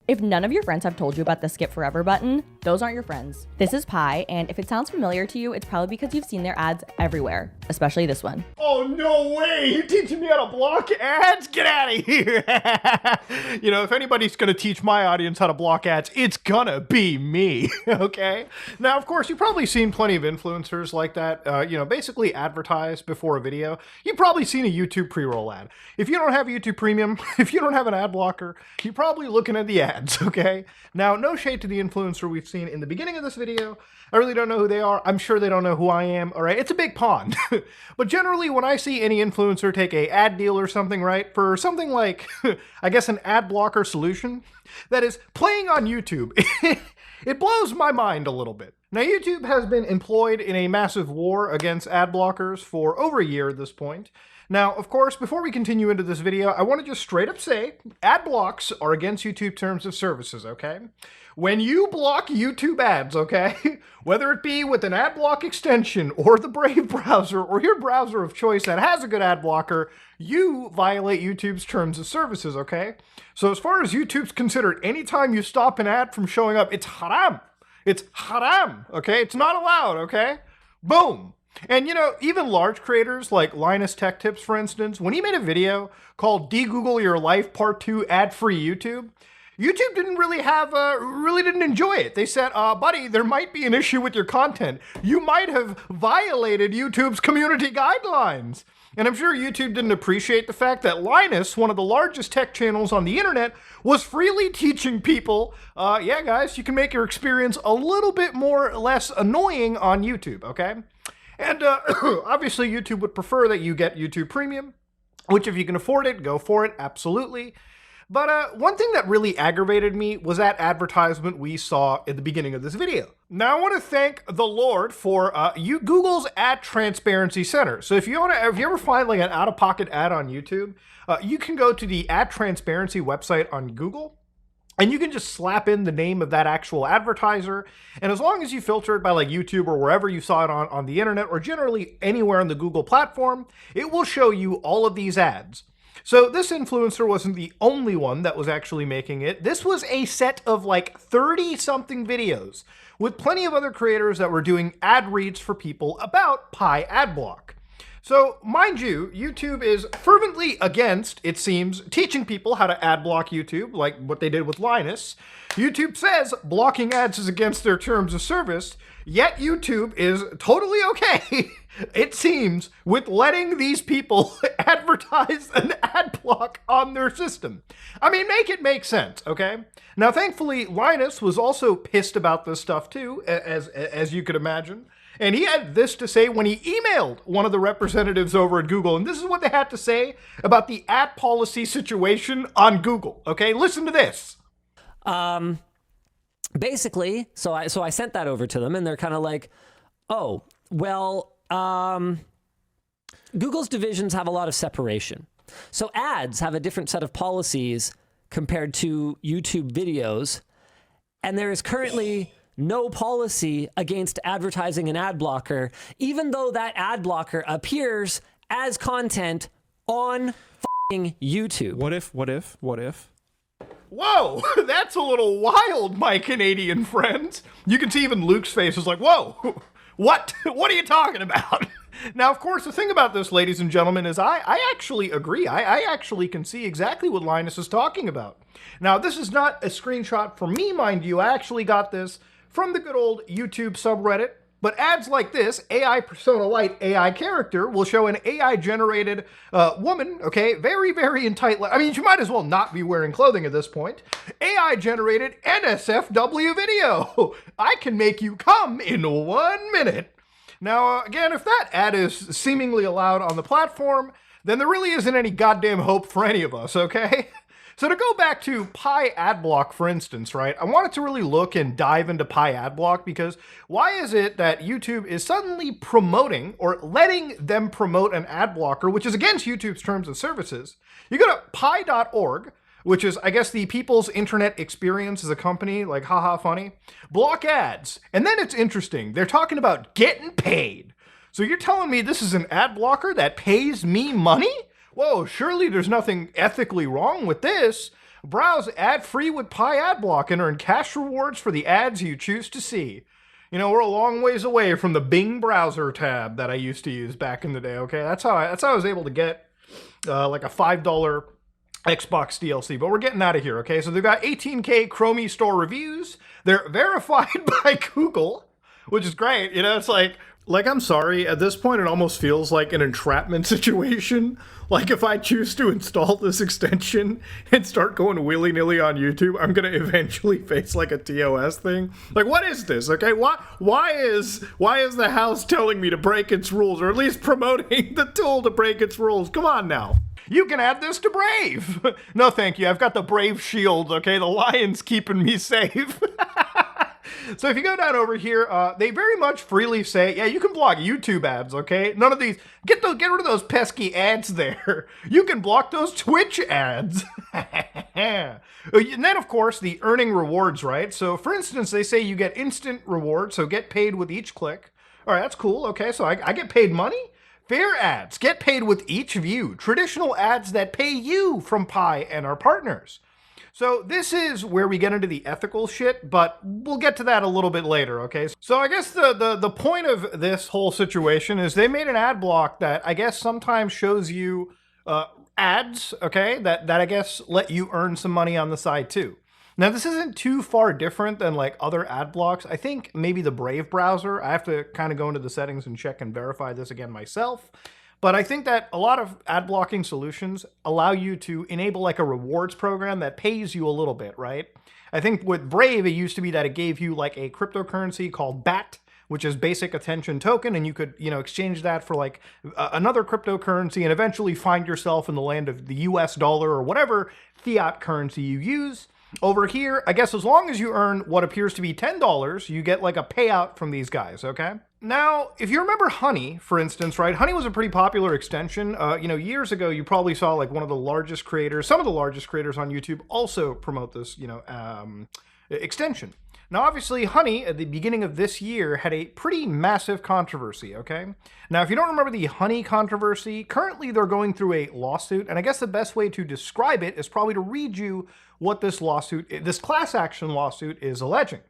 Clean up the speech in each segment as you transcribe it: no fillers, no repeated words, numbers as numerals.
If none of your friends have told you about the skip forever button, those aren't your friends. This is Pi, and if it sounds familiar to you, it's probably because you've seen their ads everywhere, especially this one. Oh, no way! You're teaching me how to block ads? Get out of here! You know, if anybody's gonna teach my audience how to block ads, it's gonna be me, okay? Now, of course, you've probably seen plenty of influencers like that, basically advertise before a video. You've probably seen a YouTube pre-roll ad. If you don't have YouTube Premium, if you don't have an ad blocker, you're probably looking at the ads, okay? Now, no shade to the influencer we've seen in the beginning of this video. I really don't know who they are. I'm sure they don't know who I am, all right? It's a big pond. But generally, when I see any influencer take a ad deal or something, right, for something like, I guess, an ad blocker solution that is playing on YouTube, it blows my mind a little bit. Now, YouTube has been employed in a massive war against ad blockers for over a year at this point. Now, of course, before we continue into this video, I want to just straight up say, ad blocks are against YouTube terms of services, okay? When you block YouTube ads, okay, whether it be with an ad block extension or the Brave browser or your browser of choice that has a good ad blocker, you violate YouTube's terms of services, okay? So as far as YouTube's considered, anytime you stop an ad from showing up, it's haram. It's haram, okay? It's not allowed, okay? Boom. And, you know, even large creators like Linus Tech Tips, for instance, when he made a video called De-Google Your Life Part 2 Ad-Free YouTube, YouTube didn't really didn't enjoy it. They said, buddy, there might be an issue with your content. You might have violated YouTube's community guidelines. And I'm sure YouTube didn't appreciate the fact that Linus, one of the largest tech channels on the internet, was freely teaching people, yeah, guys, you can make your experience a little bit more or less annoying on YouTube, okay? And obviously, YouTube would prefer that you get YouTube Premium, which if you can afford it, go for it, absolutely. But one thing that really aggravated me was that advertisement we saw at the beginning of this video. Now, I want to thank the Lord for Google's Ad Transparency Center. So if you ever find like an out-of-pocket ad on YouTube, you can go to the Ad Transparency website on Google, and you can just slap in the name of that actual advertiser. And as long as you filter it by like YouTube or wherever you saw it on the internet, or generally anywhere on the Google platform, it will show you all of these ads. So this influencer wasn't the only one that was actually making it. This was a set of like 30-something videos with plenty of other creators that were doing ad reads for people about Pi Adblock. So, mind you, YouTube is fervently against, it seems, teaching people how to ad block YouTube, like what they did with Linus. YouTube says blocking ads is against their terms of service, yet YouTube is totally okay, it seems, with letting these people advertise an ad block on their system. I mean, make it make sense, okay? Now, thankfully, Linus was also pissed about this stuff too, as you could imagine. And he had this to say when he emailed one of the representatives over at Google. And this is what they had to say about the ad policy situation on Google. Okay, listen to this. Basically, so I sent that over to them, and they're kind of like, oh, well, Google's divisions have a lot of separation. So ads have a different set of policies compared to YouTube videos. And there is currently no policy against advertising an ad blocker, even though that ad blocker appears as content on YouTube. What if? Whoa, that's a little wild, my Canadian friends. You can see even Luke's face is like, whoa, what are you talking about? Now, of course, the thing about this, ladies and gentlemen, is I actually agree. I actually can see exactly what Linus is talking about. Now, this is not a screenshot from me, mind you. I actually got this from the good old YouTube subreddit, but ads like this, AI persona light AI character, will show an AI-generated woman, okay, very, very in tight, I mean, she might as well not be wearing clothing at this point. AI-generated NSFW video. I can make you come in 1 minute. Now, again, if that ad is seemingly allowed on the platform, then there really isn't any goddamn hope for any of us, okay? So to go back to Pi Adblock, for instance, right, I wanted to really look and dive into Pi Adblock because why is it that YouTube is suddenly promoting or letting them promote an ad blocker, which is against YouTube's terms of services? You go to pi.org, which is, I guess, the People's Internet Experience as a company, like haha funny, block ads. And then it's interesting. They're talking about getting paid. So you're telling me this is an ad blocker that pays me money? Whoa, surely there's nothing ethically wrong with this. Browse ad-free with Pi Adblock and earn cash rewards for the ads you choose to see. You know, we're a long ways away from the Bing browser tab that I used to use back in the day, okay? That's how I was able to get like a $5 Xbox DLC, but we're getting out of here, okay? So they've got 18K Chromie store reviews. They're verified by Google, which is great. You know, it's like, I'm sorry, at this point it almost feels like an entrapment situation. Like if I choose to install this extension and start going willy-nilly on YouTube, I'm gonna eventually face like a TOS thing. Like, what is this, okay? Why is the house telling me to break its rules, or at least promoting the tool to break its rules? Come on now. You can add this to Brave. No, thank you. I've got the Brave shield, okay? The lion's keeping me safe. So if you go down over here, they very much freely say, yeah, you can block YouTube ads, okay? None of these, get rid of those pesky ads there. You can block those Twitch ads. And then, of course, the earning rewards, right? So for instance, they say you get instant rewards, so get paid with each click. All right, that's cool. Okay, so I get paid money. Fair ads, get paid with each view. Traditional ads that pay you from Pi and our partners. So this is where we get into the ethical shit, but we'll get to that a little bit later, okay? So I guess the point of this whole situation is they made an ad block that I guess sometimes shows you ads, okay, that I guess let you earn some money on the side too. Now, this isn't too far different than like other ad blocks. I think maybe the Brave browser, I have to kind of go into the settings and check and verify this again myself. But I think that a lot of ad blocking solutions allow you to enable like a rewards program that pays you a little bit, right? I think with Brave, it used to be that it gave you like a cryptocurrency called BAT, which is basic attention token, and you could, you know, exchange that for like another cryptocurrency and eventually find yourself in the land of the US dollar or whatever fiat currency you use. Over here, I guess as long as you earn what appears to be $10, you get like a payout from these guys, okay? Now, if you remember Honey, for instance, right? Honey was a pretty popular extension. You know, years ago, you probably saw like one of the largest creators, some of the largest creators on YouTube also promote this, you know, extension. Now, obviously, Honey, at the beginning of this year, had a pretty massive controversy, okay? Now, if you don't remember the Honey controversy, currently they're going through a lawsuit, and I guess the best way to describe it is probably to read you what this lawsuit, this class action lawsuit is alleging.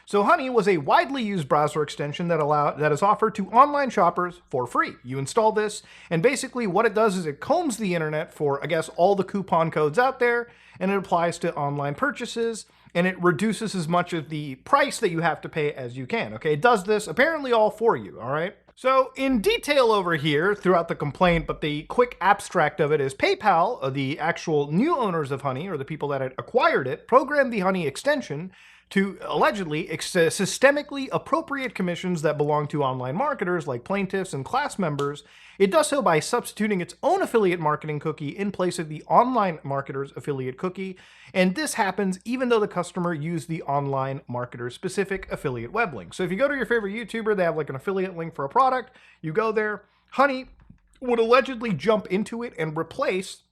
So Honey was a widely used browser extension that is offered to online shoppers for free. You install this, and basically what it does is it combs the internet for, I guess, all the coupon codes out there, and it applies to online purchases, and it reduces as much of the price that you have to pay as you can, okay? It does this apparently all for you, all right? So in detail over here throughout the complaint, but the quick abstract of it is PayPal, the actual new owners of Honey, or the people that had acquired it, programmed the Honey extension to allegedly systemically appropriate commissions that belong to online marketers like plaintiffs and class members. It does so by substituting its own affiliate marketing cookie in place of the online marketer's affiliate cookie, and this happens even though the customer used the online marketer's specific affiliate web link. So if you go to your favorite YouTuber, they have like an affiliate link for a product, you go there, Honey would allegedly jump into it and replace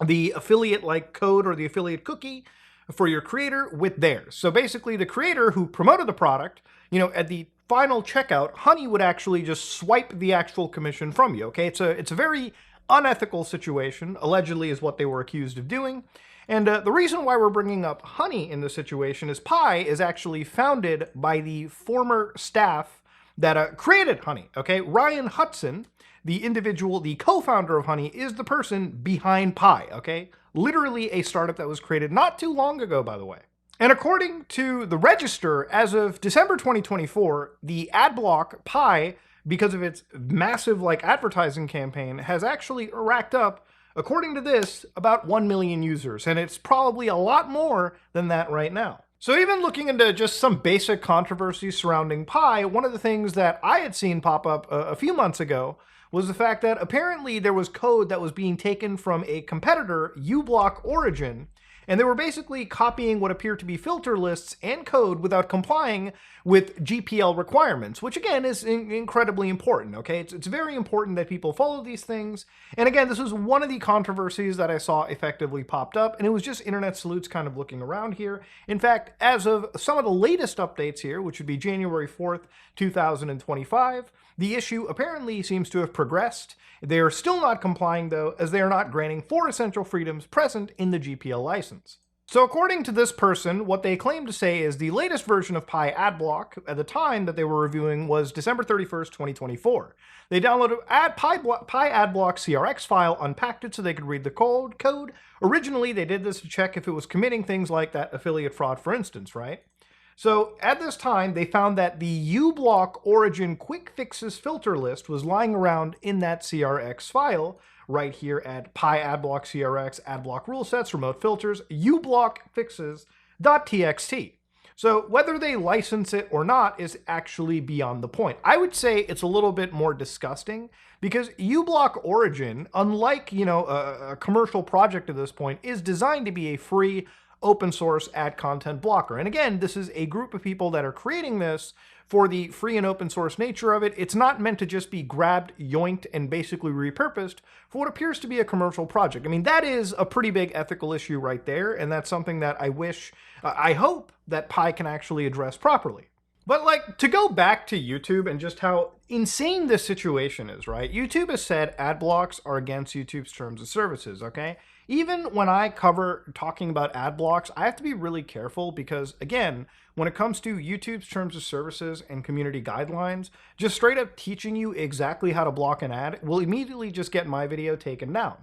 the affiliate like code or the affiliate cookie for your creator with theirs. So basically the creator who promoted the product, you know, at the final checkout, Honey would actually just swipe the actual commission from you, okay? It's a very unethical situation, allegedly is what they were accused of doing. And the reason why we're bringing up Honey in this situation is Pi is actually founded by the former staff that created Honey, okay? Ryan Hudson, the individual, the co-founder of Honey, is the person behind Pi, okay? Literally a startup that was created not too long ago, by the way. And according to the Register, as of December 2024, the Adblock Pi, because of its massive like advertising campaign, has actually racked up, according to this, about 1 million users. And it's probably a lot more than that right now. So even looking into just some basic controversies surrounding Pi, one of the things that I had seen pop up a few months ago was the fact that apparently there was code that was being taken from a competitor, uBlock Origin, and they were basically copying what appeared to be filter lists and code without complying with GPL requirements, which again is incredibly important, okay? It's very important that people follow these things. And again, this was one of the controversies that I saw effectively popped up, and it was just Internet Salutes kind of looking around here. In fact, as of some of the latest updates here, which would be January 4th, 2025, the issue apparently seems to have progressed. They are still not complying, though, as they are not granting 4 essential freedoms present in the GPL license. So according to this person, what they claim to say is the latest version of Pi Adblock at the time that they were reviewing was December 31st, 2024. They downloaded Pi Adblock CRX file, unpacked it so they could read the code. Originally, they did this to check if it was committing things like that affiliate fraud, for instance, right? So at this time, they found that the uBlock origin quick fixes filter list was lying around in that CRX file, right here at Pi Adblock CRX, Adblock rule sets, remote filters, uBlock fixes.txt. So whether they license it or not is actually beyond the point. I would say it's a little bit more disgusting because uBlock origin, unlike, a commercial project at this point, is designed to be a free open source ad content blocker. And again, this is a group of people that are creating this for the free and open source nature of it. It's not meant to just be grabbed, yoinked, and basically repurposed for what appears to be a commercial project. I mean, that is a pretty big ethical issue right there, and that's something that I hope that Pi can actually address properly. But to go back to YouTube and just how insane this situation is, right? YouTube has said ad blocks are against YouTube's terms of services, okay? Even when I cover talking about ad blocks, I have to be really careful because, again, when it comes to YouTube's terms of services and community guidelines, just straight up teaching you exactly how to block an ad will immediately just get my video taken down.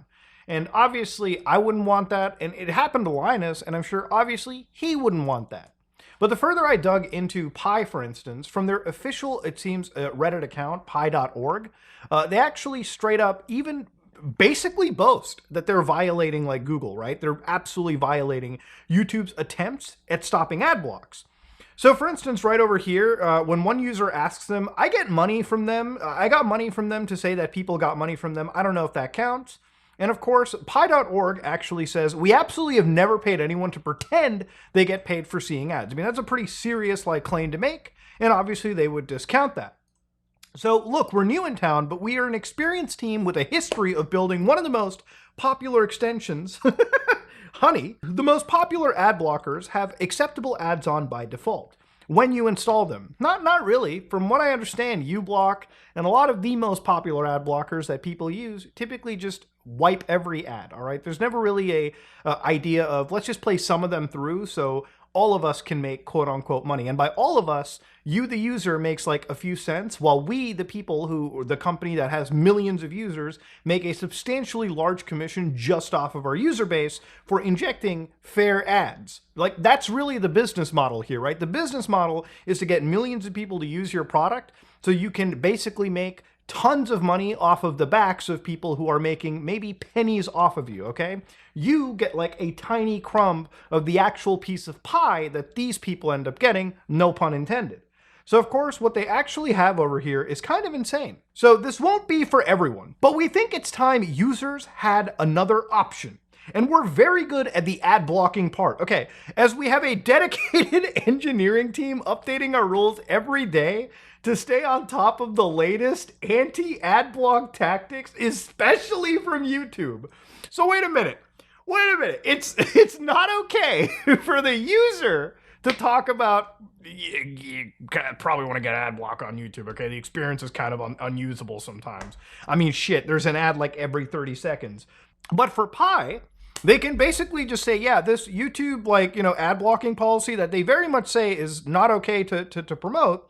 And obviously, I wouldn't want that, and it happened to Linus, and I'm sure obviously he wouldn't want that. But the further I dug into Pi, for instance, from their official, it seems, Reddit account, pi.org, they actually straight up even basically boast that they're violating Google, right? They're absolutely violating YouTube's attempts at stopping ad blocks. So for instance, right over here, when one user asks them, I get money from them. I got money from them to say that people got money from them. I don't know if that counts. And of course, pi.org actually says, we absolutely have never paid anyone to pretend they get paid for seeing ads. I mean, that's a pretty serious claim to make. And obviously they would discount that. So look, we're new in town, but we are an experienced team with a history of building one of the most popular extensions. Honey, the most popular ad blockers have acceptable ads on by default when you install them. Not really. From what I understand, uBlock and a lot of the most popular ad blockers that people use typically just wipe every ad, all right? There's never really a idea of let's just play some of them through so all of us can make quote-unquote money. And by all of us, you, the user, makes a few cents, while we, the people the company that has millions of users, make a substantially large commission just off of our user base for injecting fair ads. That's really the business model here, right? The business model is to get millions of people to use your product so you can basically make tons of money off of the backs of people who are making maybe pennies off of you, okay? You get a tiny crumb of the actual piece of pie that these people end up getting, no pun intended. So of course, what they actually have over here is kind of insane. So this won't be for everyone, but we think it's time users had another option. And we're very good at the ad blocking part. Okay, as we have a dedicated engineering team updating our rules every day to stay on top of the latest anti-ad block tactics, especially from YouTube. So wait a minute. It's not okay for the user to talk about, you probably want to get ad block on YouTube, okay? The experience is kind of unusable sometimes. I mean, shit, there's an ad every 30 seconds. But for Pi, they can basically just say, yeah, this YouTube, ad blocking policy that they very much say is not okay to promote.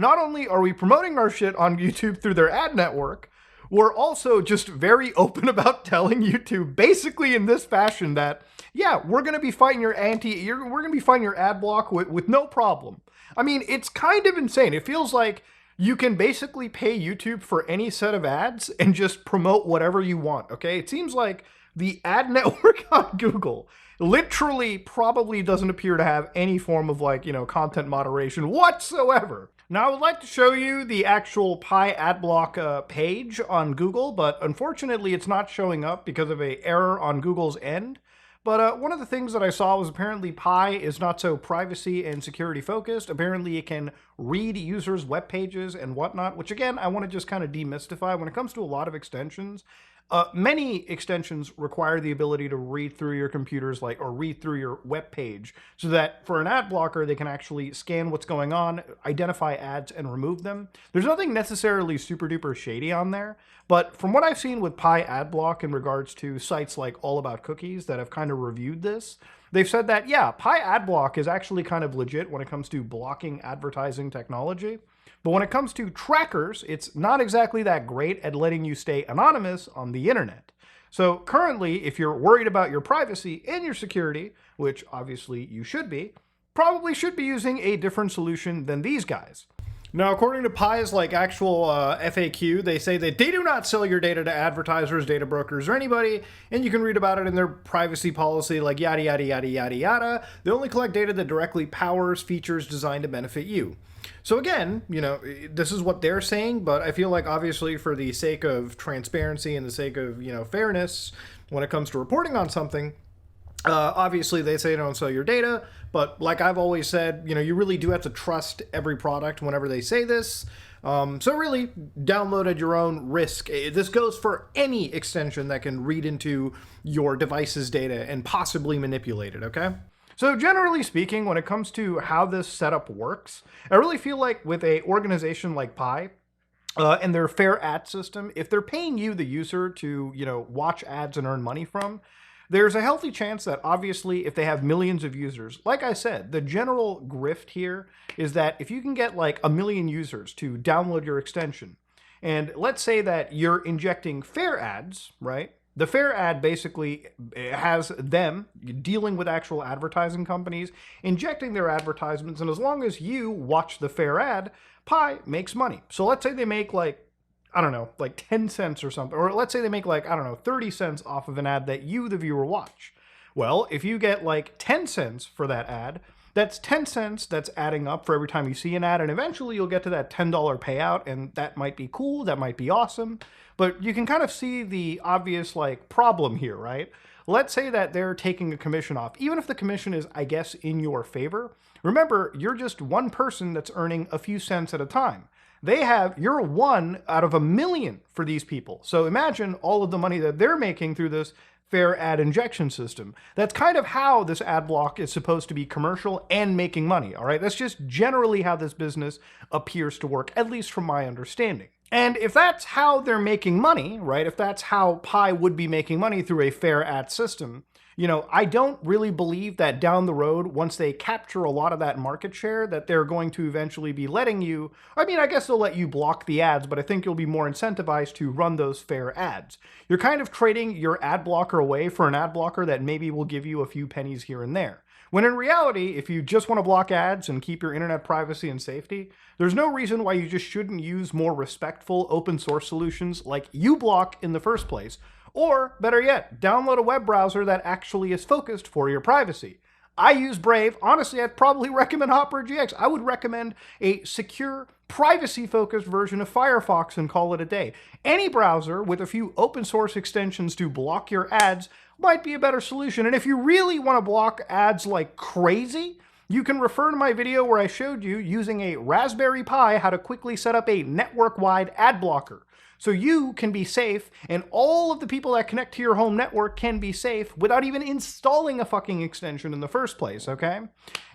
Not only are we promoting our shit on YouTube through their ad network, we're also just very open about telling YouTube basically in this fashion that, yeah, we're going to be fighting your we're going to be fighting your ad block with no problem. I mean, it's kind of insane. It feels like you can basically pay YouTube for any set of ads and just promote whatever you want, okay? It seems like the ad network on Google literally probably doesn't appear to have any form of content moderation whatsoever. Now, I would like to show you the actual Pi Adblock page on Google, but unfortunately it's not showing up because of an error on Google's end. But one of the things that I saw was apparently Pi is not so privacy and security focused. Apparently it can read users' web pages and whatnot, which again, I want to just kind of demystify. When it comes to a lot of extensions, many extensions require the ability to read through your computers, or read through your web page, so that for an ad blocker, they can actually scan what's going on, identify ads, and remove them. There's nothing necessarily super duper shady on there, but from what I've seen with Pi Adblock in regards to sites like All About Cookies that have kind of reviewed this, they've said that, yeah, Pi Adblock is actually kind of legit when it comes to blocking advertising technology. But when it comes to trackers, it's not exactly that great at letting you stay anonymous on the internet. So currently, if you're worried about your privacy and your security, which obviously you should be, probably should be using a different solution than these guys. Now, according to Pi's actual FAQ, they say that they do not sell your data to advertisers, data brokers, or anybody, and you can read about it in their privacy policy, like yada, yada, yada, yada, yada. They only collect data that directly powers features designed to benefit you. So again, this is what they're saying, but I feel like obviously for the sake of transparency and the sake of, fairness, when it comes to reporting on something, obviously they say don't sell your data, but like I've always said, you really do have to trust every product whenever they say this. So really, download at your own risk. This goes for any extension that can read into your device's data and possibly manipulate it, okay? So generally speaking, when it comes to how this setup works, I really feel like with an organization like Pi, and their fair ad system, if they're paying you, the user, to, watch ads and earn money from, there's a healthy chance that obviously if they have millions of users, like I said, the general grift here is that if you can get like 1 million users to download your extension, and let's say that you're injecting fair ads, right? The fair ad basically has them dealing with actual advertising companies, injecting their advertisements, and as long as you watch the fair ad, Pi makes money. So let's say they make like 10 cents or something. Or let's say they make 30 cents off of an ad that you, the viewer, watch. Well, if you get 10 cents for that ad, that's 10 cents that's adding up for every time you see an ad, and eventually you'll get to that $10 payout, and that might be cool, that might be awesome, but you can kind of see the obvious problem here, right? Let's say that they're taking a commission off, even if the commission is, I guess, in your favor. Remember, you're just one person that's earning a few cents at a time. You're 1 out of 1 million for these people. So imagine all of the money that they're making through this fair ad injection system. That's kind of how this ad block is supposed to be commercial and making money, all right? That's just generally how this business appears to work, at least from my understanding. And if that's how they're making money, right, if that's how Pi would be making money through a fair ad system, I don't really believe that down the road, once they capture a lot of that market share, that they're going to eventually be letting you, I guess they'll let you block the ads, but I think you'll be more incentivized to run those fair ads. You're kind of trading your ad blocker away for an ad blocker that maybe will give you a few pennies here and there. When in reality, if you just want to block ads and keep your internet privacy and safety, there's no reason why you just shouldn't use more respectful open source solutions like uBlock in the first place. Or, better yet, download a web browser that actually is focused for your privacy. I use Brave. Honestly, I'd probably recommend Opera GX. I would recommend a secure, privacy-focused version of Firefox and call it a day. Any browser with a few open source extensions to block your ads might be a better solution. And if you really want to block ads like crazy, you can refer to my video where I showed you using a Raspberry Pi how to quickly set up a network-wide ad blocker. So you can be safe, and all of the people that connect to your home network can be safe without even installing a fucking extension in the first place, okay?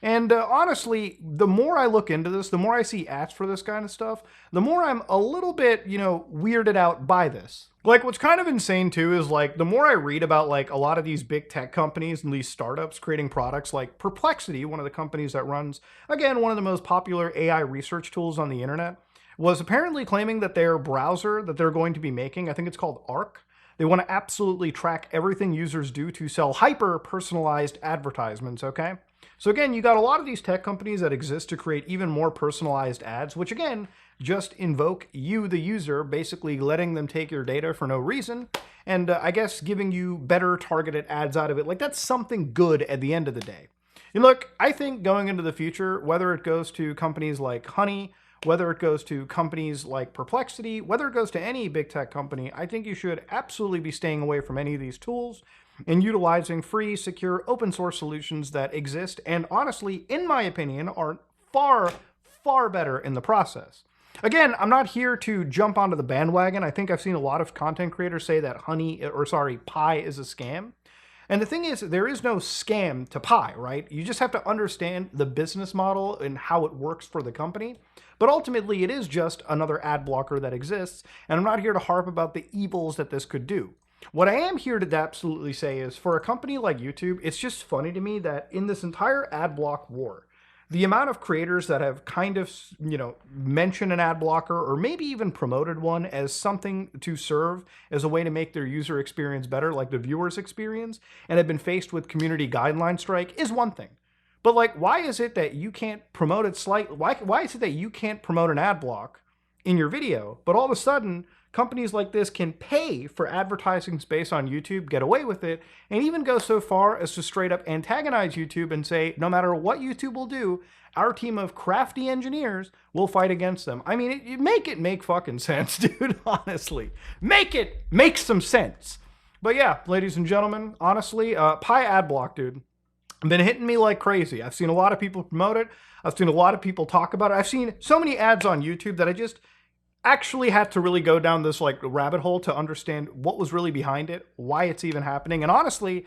And honestly, the more I look into this, the more I see ads for this kind of stuff, the more I'm a little bit, weirded out by this. What's kind of insane too is the more I read about a lot of these big tech companies and these startups creating products like Perplexity, one of the companies that runs, again, one of the most popular AI research tools on the internet, was apparently claiming that their browser that they're going to be making, I think it's called Arc, they want to absolutely track everything users do to sell hyper-personalized advertisements, okay? So again, you got a lot of these tech companies that exist to create even more personalized ads, which again, just invoke you, the user, basically letting them take your data for no reason, and I guess giving you better targeted ads out of it. That's something good at the end of the day. And look, I think going into the future, whether it goes to companies like Honey, whether it goes to companies like Perplexity, whether it goes to any big tech company, I think you should absolutely be staying away from any of these tools and utilizing free, secure, open source solutions that exist and honestly, in my opinion, are far, far better in the process. Again, I'm not here to jump onto the bandwagon. I think I've seen a lot of content creators say that Pi is a scam. And the thing is, there is no scam to Pi, right? You just have to understand the business model and how it works for the company. But ultimately, it is just another ad blocker that exists, and I'm not here to harp about the evils that this could do. What I am here to absolutely say is, for a company like YouTube, it's just funny to me that in this entire ad block war, the amount of creators that have kind of, mentioned an ad blocker or maybe even promoted one as something to serve as a way to make their user experience better, like the viewer's experience, and have been faced with community guideline strike is one thing. But like, why is it that you can't promote it why is it that you can't promote an ad block in your video, but all of a sudden companies like this can pay for advertising space on YouTube, get away with it, and even go so far as to straight up antagonize YouTube and say, no matter what YouTube will do, our team of crafty engineers will fight against them. I mean, make it make fucking sense, dude, honestly. Make it make some sense. But yeah, ladies and gentlemen, honestly, Pi Adblock, dude, been hitting me like crazy. I've seen a lot of people promote it. I've seen a lot of people talk about it. I've seen so many ads on YouTube that I just actually had to really go down this like rabbit hole to understand what was really behind it, why it's even happening. And honestly,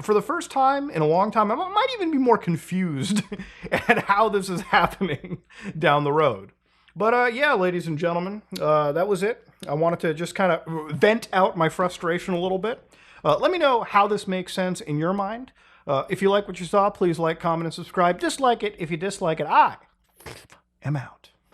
for the first time in a long time, I might even be more confused at how this is happening down the road. But yeah, ladies and gentlemen, that was it. I wanted to just kind of vent out my frustration a little bit. Let me know how this makes sense in your mind. If you like what you saw, please like, comment, and subscribe. Dislike it if you dislike it. I am out.